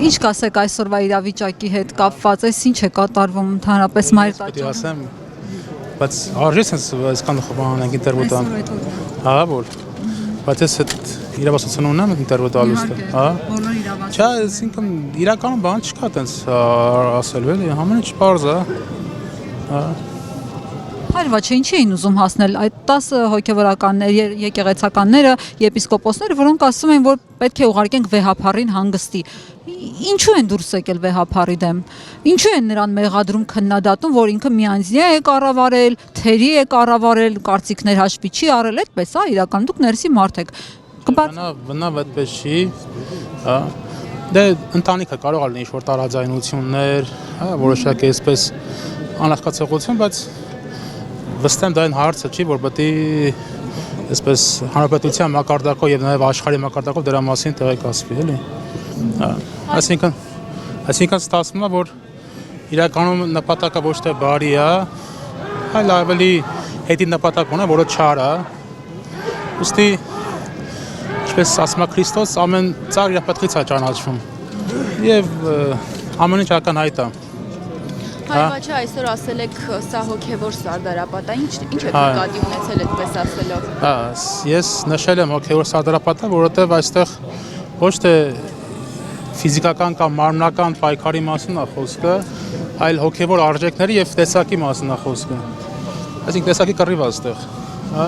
Ինչ կասեք այսօրվա իրավիճակի հետ կապված, այս ինչ է կատարվում ընդհանրապես մայր տաճարում։ ասեմ, բայց արժի sense այսքան խոհանանք ինտերվյու տան։ Հա, որ բայց ես այդ իրավասություն ունեմ ինտերվյու տալուստը, հա։ Բոլոր իրավասություն։ Չէ, այսինքն իրականում բան չկա տենց ասելու էլի, ամեն ինչ պարզ է։ Հա։ Հայրվա չէ, ինչի էին ուզում հասնել այդ 10 հոգևորականներ, եկեղեցականները, եպիսկոպոսները, որոնք ասում են, որ պետք է ուղարկենք վեհափառին հանգստի։ Ինչու են դուրս եկել վեհափառի դեմ։ Ինչու են նրան մեղադրում քննադատում, որ ինքը միանձնյա է կառավարել, թերի է կառավարել, կարծիքներ հաշվի չի արել, այդպես է, իրական դուք ներսի մարդ եք։ Բնավ այդպես չի, հա։ Դե ընտանիքը կարող է լինի ինչ-որ տարաձայնություններ, հա, որոշակի այսպես անհասկացողություն, բայց վստահ եմ դա այն հարցը չի, որ պետք է այսպես հանրապետության մակարդակով եւ նաեւ աշխարհի մակարդակով դրա մասին տեղեկացվի, էլի։ Այսինքն ստացվում է, որ իրականում նպատակը ոչ թե բարի է, այլ ավելի հետի նպատակ ունի, որը չար է։ Ուստի ինչպես ասում է Քրիստոս, ամեն ծառ իր պետքից է ճանաչվում։ Եվ ամեն ինչ ակնհայտ է։ Հայրվաչը այսօր ասել եք սա հոգևոր սարդարապատ է, ինչ եք նկատի ունեցել այդպես ասելով։ Ես նշել եմ հոգևոր սարդարապատը, որովհետև այստեղ ոչ թե ֆիզիկական կամ մարմնական պայքարի մասին է խոսքը, այլ հոգևոր արժեքների եւ տեսակի մասին է խոսքը։ Այսինքն տեսակի կռիվ է այստեղ, հա։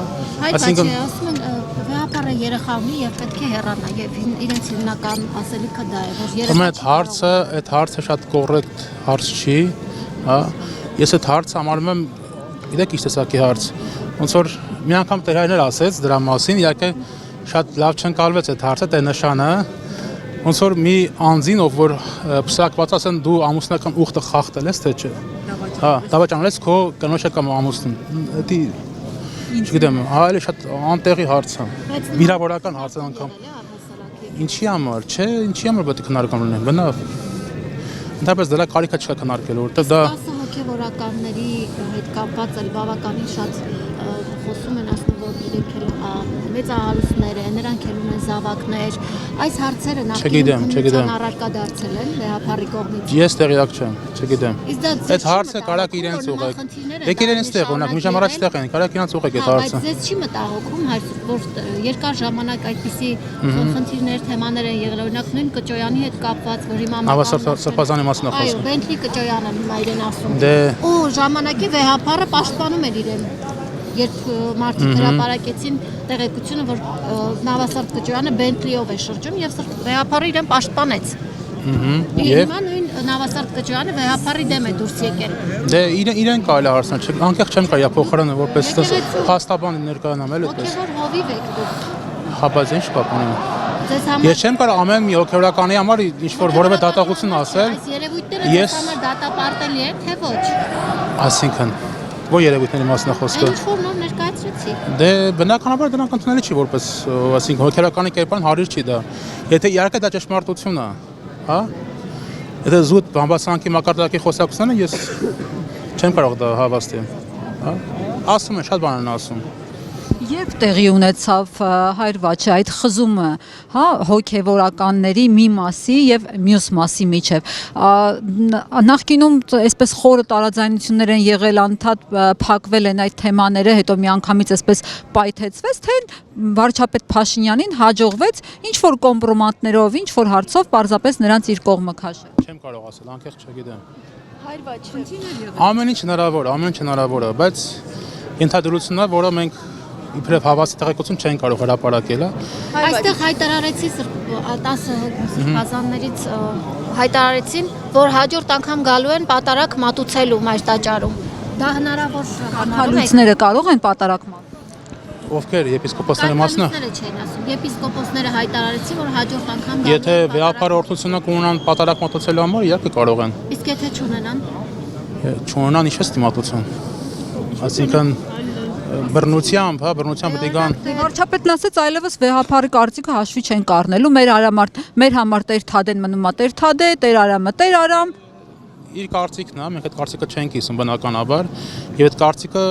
Այսինքն ասում են վեհապարը երեխա ունի եւ պետք է հեռանա եւ իրենց հիմնական ասելիքը դա է, որ երեխա այդ հարցը շատ կոռեկտ հարց չի, հա։ Ես այդ հարցը համարում եմ, գիտեք ինչ տեսակի հարց։ Ոնց որ մի անգամ Տերայներ ասեց դրա մասին, իհարկե շատ լավ չընկալվեց այդ հարցը, դե նշանը ոնց որ մի անձին, ով որ փսակված ասեն դու ամուսնական ուխտը խախտել ես, թե չէ։ Հա, դավաճանել ես քո կնոջը կամ ամուսնուն։ Դա չգիտեմ, այլ շատ անտեղի հարց է։ Վիրավորական հարց է անգամ։ Ինչի համար, չէ, ինչի համար պետք է քննարկում լինեն, բնավ։ Ընդհանրապես դրա կարիքը չկա քննարկելու, որովհետև դա հոգևորականների հետ կապված էլ բավականին շատ խոսում են, ասում որ իրենք էլ մեծահարուստներ են, նրանք էլ ունեն զավակներ, այս հարցերը նախկինում առարկա դարձել են վեհապառի կողմից։ Ես տեղյակ չեմ, չգիտեմ։ Այդ հարցը կարակ իրենց ուղեք։ Եք իրենց տեղ, օրինակ մի ժամ առաջ տեղ են, կարակ իրենց ուղեք այդ հարցը։ Բայց ձեզ չի մտահոգում, որ երկար ժամանակ այդպիսի խնդիրներ, թեմաներ են եղել, օրինակ նույն Կճոյանի հետ կապված, որ հիմա Սրբազանի մասին է խոսքը։ Այո, Բենթլի Կճոյանը հիմա իրեն ասում։ Դե ու ժամանակի վեհապառը պաշտպանում էր իրեն։ Երբ մարդիկ հրապարակեցին տեղեկությունը, որ Նավասարդ Կճոյանը Բենթլիով է շրջում եւ վեհապառը իրեն պաշտպանեց։ Հիմա նույն Նավասարդ Կճոյանը վեհապառի դեմ է դուրս եկել։ Դե իրեն կարելի է հարցնել, անկեղծ չեմ կարելի փոխարանը որպես փաստաբան ներկայանամ էլ այդպես։ Հոգևոր հովիվ եք դուք։ Հա, բայց ինչ կապ ունի։ Ես չեմ կարող ամեն մի հոգևորականի համար ինչ-որ որևէ դատախություն ասել։ Այս երևույթները դες համար դատապարտելի են, թե ոչ։ Այսինքն Որ երևույթների մասն է խոսքը։ Ինչ որ նոր ներկայացրեցի։ Դե բնականաբար դրանք ընդունելի չի որպես, այսինքն հոգևորականի կերպարն հարիր չի դա։ Եթե իհարկե դա ճշմարտություն է, հա։ Եթե զուտ բամբասանքի մակարդակի խոսակցությունը ես չեմ կարող դա հավաստել, հա։ Ասում են, շատ բան են ասում։ Երբ տեղի ունեցավ Հայրվաչի այդ խզումը, հա, հոգևորականների մի մասի եւ մյուս մասի միջև, նախկինում այսպես խորը տարաձայնություններ են եղել, անդադ փակվել են այդ թեմաները, հետո միանգամից այսպես պայթեցվեց, թե վարչապետ Փաշինյանին հաջողվեց ինչ որ կոմպրոմատներով, ինչ որ հարցով պարզապես նրանց իր կողմը քաշել։ Չեմ կարող ասել, անկեղծ չգիտեմ։ Հայրվաչը Ամեն ինչ հնարավոր է, բայց ենթադրությունն է, որը մենք իբրև հավաստի տեղեկություն չեն կարող հրապարակել, հա։ Այստեղ հայտարարեցի 10 սրբազաններից հայտարարեցին, որ հաջորդ անգամ գալու են պատարակ մատուցելու մայր տաճարում։ Դա հնարավոր Հալույցները կարող են պատարակ մատուցել։ Ովքեր եպիսկոպոսների մասն է։ Չեն ասում։ Եպիսկոպոսները հայտարարեցին, որ հաջորդ անգամ գալու են։ Եթե վեհապար օրդությունը կունենան պատարակ մատուցելու համար, իհարկե կարող են։ Իսկ եթե չունենան։ Չունենան ինչպես դիմատություն։ Այսինքն բռնությամբ պետք է գան։ Վարչապետն ասեց այլևս վեհապարի կարծիքը հաշվի չեն կառնելու, մեր համար Տեր Թադեն մնում է Տեր Թադե, Տեր Արամը Տեր Արամ։ իր կարծիքն է, մենք այդ կարծիքը չենք կիսում բնականաբար, եւ այդ կարծիքը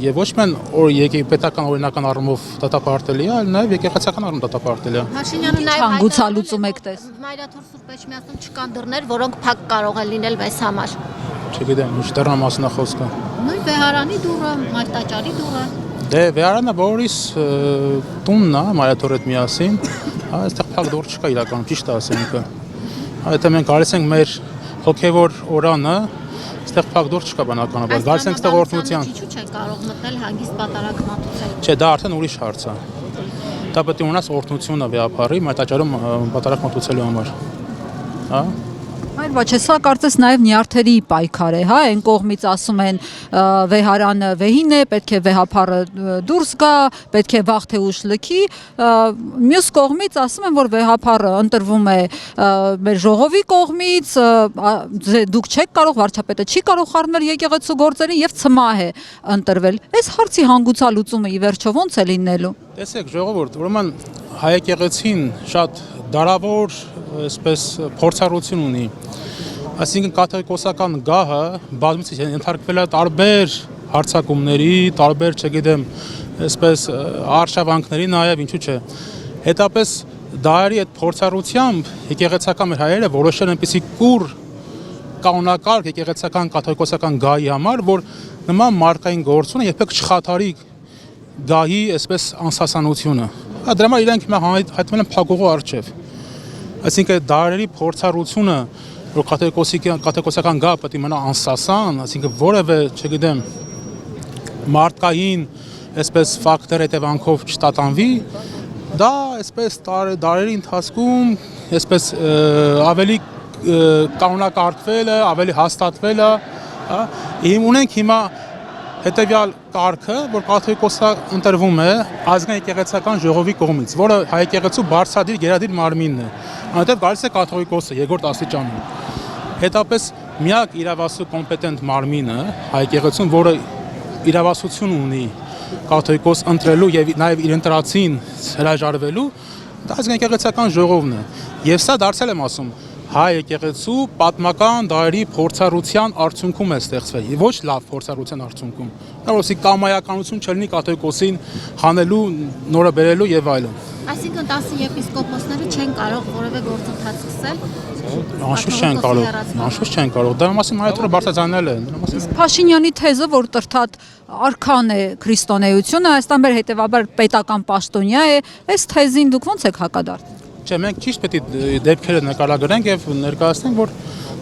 եւ ոչ միայն պետական օրինական առումով դատապարտելի է, այլ նաեւ եկեղեցական առումով դատապարտելի է։ Փաշինյանը նաև Հանգուցալուծում եք տես։ Մայրաթոր Սուրբ Էջմիածնում չկան դռներ, որոնք փակ կարող են լինել մեզ համար։ Չգիտեմ, ինչ դեռ մասնա խոսքը։ Նույն Վեհարանի դուռը, Մարտաճարի դուռը։ Դե Վեհարանը բոլորիս տունն է, Մայրաթոր հետ միասին, այստեղ փակ դուռ չկա իրականում, ճիշտ է ասենք։ Եթե մենք գալիս ենք մեր հոգևոր օրանը, այստեղ փակ դուռ չկա բնականաբար, գալիս ենք այստեղ օրհնության։ Ինչու՞ չեն կարող մտնել հանգիստ պատարակ մատուցել։ Չէ, դա արդեն ուրիշ հարց է։ Դա պետք է ունենաս օրհնությունը Վեհապարի Մարտաճարում պատարակ մատուցելու համար։ Հա։ Այլ ոչ, սա կարծես նաև նյարդերի պայքար է, հա, այն կողմից ասում են Վեհարանը վեհին է, պետք է Վեհապարը դուրս գա, պետք է վաղ թե ուշ լքի, մյուս կողմից ասում են, որ Վեհապարը ընտրվում է մեր ժողովի կողմից, դուք չեք կարող, վարչապետը չի կարող խառնել եկեղեցու գործերին եւ ցմահ է ընտրվել։ Այս հարցի հանգուցալուծումը ի վերջո ո՞նց է լինելու։ Տեսեք, ժողովուրդ, ուրեմն հայ եկեղեցին շատ դարավոր այսպես փորձառություն ունի։ Այսինքն կաթողիկոսական գահը բազմիցս ենթարկվել է տարբեր հարձակումների, տարբեր, չգիտեմ, այսպես արշավանքների, նաև ինչու՞ չէ։ Հետապես դարերի այդ փորձառությամբ եկեղեցական մեր հայերը որոշել են այնպիսի կուր կանոնակարգ եկեղեցական կաթողիկոսական գահի համար, որ նման մարկային գործունը երբեք չխաթարի գահի այսպես անսասանությունը։ Դրա համար իրենք հիմա հայտնվել են փակուղու առջև։ Այսինքն դարերի փորձառությունը, որ կաթողիկոսական գահը պետք է մնա անսասան, այսինքն որևէ, չգիտեմ, մարդկային այսպես ֆակտոր հետևանքով չտատանվի, դա այսպես դարերի ընթացքում այսպես ավելի կանոնակարգվել է, ավելի հաստատվել է, հա։ Ունենք հիմա հետևյալ կարգը, որ կաթողիկոսը ընտրվում է ազգային եկեղեցական ժողովի կողմից, որը հայ եկեղեցու բարձրադիր գերադիր մարմինն է։ Այնտեղ գալիս է կաթողիկոսը երկրորդ աստիճանում։ Հետապես միակ իրավասու կոմպետենտ մարմինը հայ եկեղեցուն, որը իրավասություն ունի կաթողիկոս ընտրելու եւ նաեւ իր ընտրածին հրաժարվելու, դա ազգային եկեղեցական ժողովն է։ Եվ սա դարձել եմ ասում հայ եկեղեցու պատմական դարերի փորձառության արդյունքում է ստեղծվել, ոչ լավ փորձառության արդյունքում։ Որովհետեւ կամայականություն չլինի կաթողիկոսին հանելու, նորը բերելու եւ այլն։ Այսինքն 10 եպիսկոպոսները չեն կարող որևէ գործընթաց սկսել։ Անշուշտ չեն կարող, անշուշտ չեն կարող։ Դա մասին Մայրաթորը բարձրացնել է։ Փաշինյանի թեզը, որ տրթատ արքան է քրիստոնեությունը, Հայաստան մեր հետևաբար պետական պաշտոնյա է, այս թեզին դուք ո՞նց եք հակադարձ։ Չէ, մենք ճիշտ պետք է դեպքերը նկարագրենք եւ ներկայացնենք, որ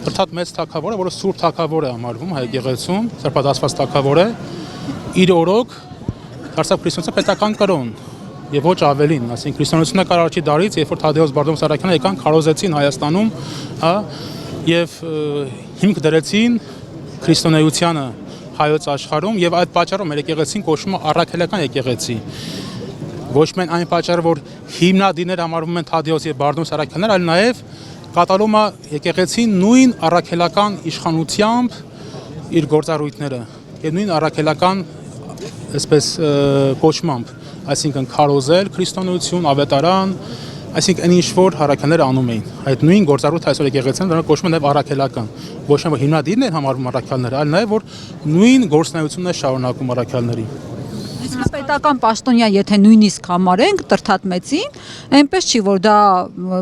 տրթատ մեծ թագավորը, որը սուրբ թագավոր է համարվում հայ եկեղեցում, սրբադասված թագավոր է, իր օրոք դարձավ քրիստոնեության պետական կրոն եւ ոչ ավելին, ասենք քրիստոնեությունը կար առաջի դարից, երբ որ Թադեոս Բարդոմոս Սարաքյանը եկան քարոզեցին Հայաստանում, հա, եւ հիմք դրեցին քրիստոնեությանը հայոց աշխարհում եւ այդ պատճառով մեր եկեղեցին կոչվում է առաքելական եկեղեցի։ Ոչ միայն այն պատճառը, որ հիմնադիրներ համարվում են Թադեոս եւ Բարդոմոս Սարաքյաններ, այլ նաեւ կատարում է եկեղեցին նույն առաքելական իշխանությամբ իր գործառույթները եւ նույն առաքելական այսպես կոչմամբ, այսինքն քարոզել քրիստոնեություն, ավետարան, այսինքն ինչ որ առաքելները անում էին։ Այդ նույն գործառույթը այսօր եկեղեցին դրանք կոչվում են նաեւ առաքելական։ Ոչ միայն հիմնադիրներ համարվում առաքելները, այլ նաեւ որ նույն գործունեությունն է շարունակում առաքելների։ Պետական պաշտոնյա, եթե նույնիսկ համարենք տրթատ մեծին, այնպես չի, որ դա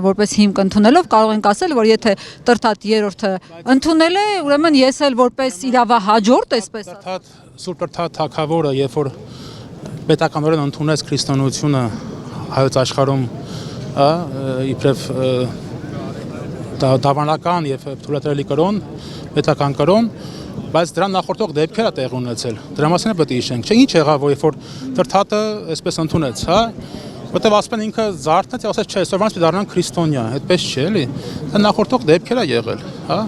որպես հիմք ընդունելով կարող ենք ասել, որ եթե տրթատ երրորդը ընդունել է, ուրեմն ես էլ որպես իրավահաջորդ, այսպես տրթատ սուրբ տրթատ թագավորը, երբ որ պետականորեն ընդունեց քրիստոնեությունը հայոց աշխարհում, իբրև դավանական եւ թույլատրելի կրոն, պետական կրոն, բայց դրան նախորդող դեպքեր է տեղ ունեցել։ Դրա մասին է պետք է հիշենք։ Չէ, ինչ եղավ, որ երբ որ տրթատը այսպես ընդունեց, հա, որտեվ ասում են ինքը զարթնեց եւ ասեց, չէ, այսօրվանից պետք է դառնան քրիստոնյա, այդպես չէ, էլի։ Դա նախորդող դեպքեր է եղել, հա։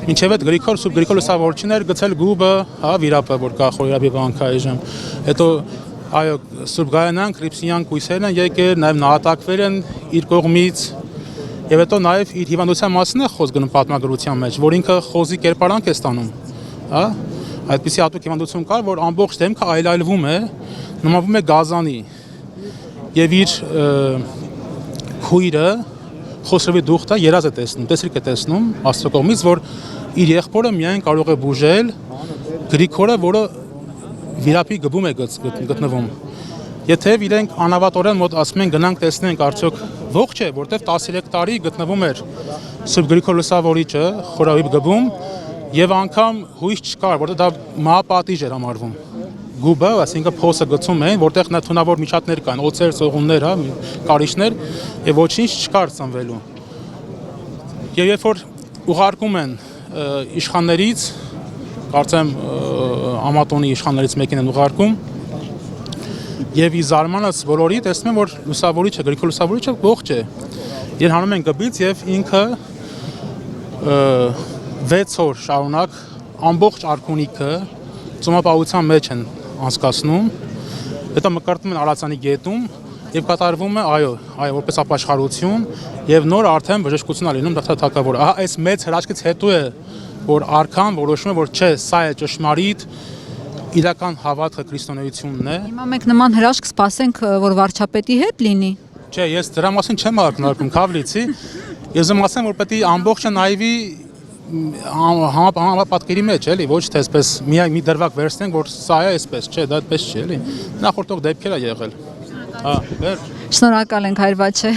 Մինչեւ այդ Գրիգոր Սուրբ Գրիգոր Լուսավորչիներ գցել գուբը, հա, վիրապը, որ կա խորիրաբի վանքը այժմ։ Հետո այո, Սուրբ Գայանան, Քրիպսինյան կույսերն են եկել, նաեւ նահատակվել են իր կողմից։ Եվ հետո նաեւ իր հիվանդության մասին է խոսք գնում պատմագրության մեջ, որ ինքը խոզի կերպարանք է ստանում, հա, այդպիսի հատուկ հիվանդություն կար, որ ամբողջ դեմքը այլայլվում է, նմանվում է գազանի, եւ իր քույրը, Խոսրովի դուխտա երազ է տեսնում, տեսրիկ է տեսնում Աստծո կողմից, որ իր եղբորը միայն կարող է բուժել Գրիգորը, որը վիրապի գբում է գտնվում։ Եթե իրենք անավատորեն մոտ ասում են գնանք տեսնենք արդյոք ողջ է, որտեվ 13 տարի գտնվում էր Սուրբ Գրիգոր Լուսավորիչը խորավի գբում եւ անգամ հույս չկար, որտեղ դա մահապատիժ էր համարվում։ Գուբը, այսինքն փոսը գցում էին, որտեղ նա թունավոր միջատներ կան, օծեր, ծողուններ, հա, կարիճներ եւ ոչինչ չկար ծնվելու։ Եվ երբ որ ուղարկում են իշխաններից, կարծեմ Ամատոնի իշխաններից մեկին են ուղարկում, եւ ի զարմանաց բոլորի տեսնում են, որ Լուսավորիչը, Գրիգոր Լուսավորիչը ողջ է։ Իրեն հանում են գբից եւ ինքը 6 օր շարունակ ամբողջ արքունիքը ծոմապահության մեջ են անցկացնում, հետո մկրտում են Արացանի գետում եւ կատարվում է, այո, որպես ապաշխարություն եւ նոր արդեն բժշկություն է լինում թագավոր։ Ահա այս մեծ հրաշքից հետո է, որ արքան որոշում է, որ չէ, սա է ճշմարիտ իրական հավատքը քրիստոնեությունն է։ Հիմա մենք նման հրաշք սպասենք, որ վարչապետի հետ լինի։ Չէ, ես դրա մասին չեմ ակնարկում, Քավլիցի։ Ես եմ ասեմ, որ պետք է ամբողջը նայվի համապատկերի մեջ, էլի, ոչ թե այսպես մի դրվագ վերցնենք, որ սա է այսպես, չէ, դա այդպես չի, էլի։ Նախորդող դեպքեր է եղել։ Հա, վերջ։ Շնորհակալ ենք, Հայր Վաչե։